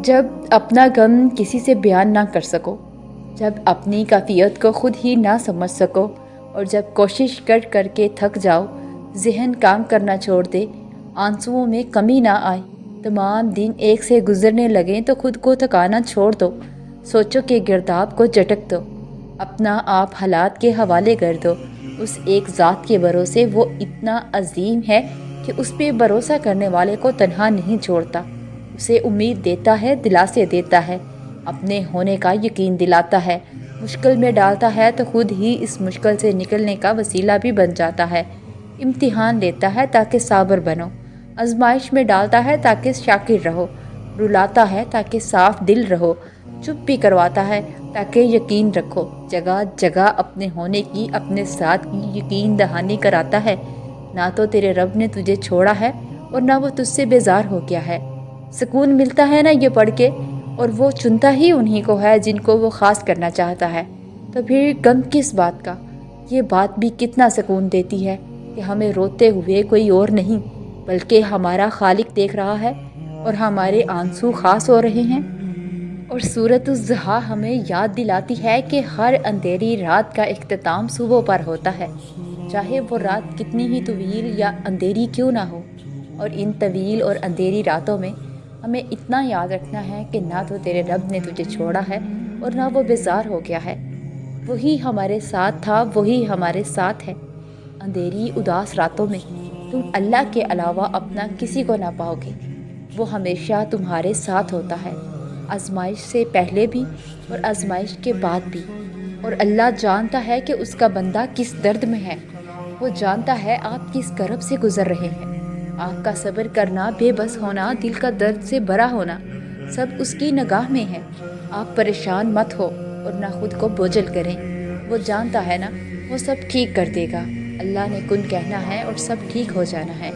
جب اپنا غم کسی سے بیان نہ کر سکو، جب اپنی کیفیت کو خود ہی نہ سمجھ سکو، اور جب کوشش کر کر کے تھک جاؤ، ذہن کام کرنا چھوڑ دے، آنسوؤں میں کمی نہ آئے، تمام دن ایک سے گزرنے لگیں تو خود کو تھکانا چھوڑ دو، سوچو کہ گرداب کو جھٹک دو، اپنا آپ حالات کے حوالے کر دو، اس ایک ذات کے بھروسے وہ اتنا عظیم ہے کہ اس پہ بھروسہ کرنے والے کو تنہا نہیں چھوڑتا، اسے امید دیتا ہے، دلاسے دیتا ہے، اپنے ہونے کا یقین دلاتا ہے، مشکل میں ڈالتا ہے تو خود ہی اس مشکل سے نکلنے کا وسیلہ بھی بن جاتا ہے، امتحان لیتا ہے تاکہ صابر بنو، آزمائش میں ڈالتا ہے تاکہ شاکر رہو، رلاتا ہے تاکہ صاف دل رہو، چپ بھی کرواتا ہے تاکہ یقین رکھو، جگہ جگہ اپنے ہونے کی، اپنے ساتھ کی یقین دہانی کراتا ہے، نہ تو تیرے رب نے تجھے چھوڑا ہے اور نہ وہ تجھ سے بیزار ہو گیا ہے، سکون ملتا ہے نا یہ پڑھ کے، اور وہ چنتا ہی انہی کو ہے جن کو وہ خاص کرنا چاہتا ہے، تو پھر غم کس بات کا؟ یہ بات بھی کتنا سکون دیتی ہے کہ ہمیں روتے ہوئے کوئی اور نہیں بلکہ ہمارا خالق دیکھ رہا ہے، اور ہمارے آنسو خاص ہو رہے ہیں، اور سورۃ الضحیٰ ہمیں یاد دلاتی ہے کہ ہر اندھیری رات کا اختتام صبح پر ہوتا ہے، چاہے وہ رات کتنی ہی طویل یا اندھیری کیوں نہ ہو، اور ان طویل اور اندھیری راتوں میں ہمیں اتنا یاد رکھنا ہے کہ نہ تو تیرے رب نے تجھے چھوڑا ہے اور نہ وہ بیزار ہو گیا ہے، وہی ہمارے ساتھ تھا، وہی ہمارے ساتھ ہے، اندھیری اداس راتوں میں تم اللہ کے علاوہ اپنا کسی کو نہ پاؤ گے، وہ ہمیشہ تمہارے ساتھ ہوتا ہے، آزمائش سے پہلے بھی اور آزمائش کے بعد بھی، اور اللہ جانتا ہے کہ اس کا بندہ کس درد میں ہے، وہ جانتا ہے آپ کس کرب سے گزر رہے ہیں، آپ کا صبر کرنا، بے بس ہونا، دل کا درد سے بھرا ہونا، سب اس کی نگاہ میں ہے، آپ پریشان مت ہو اور نہ خود کو بوجھل کریں، وہ جانتا ہے نا، وہ سب ٹھیک کر دے گا، اللہ نے کن کہنا ہے اور سب ٹھیک ہو جانا ہے۔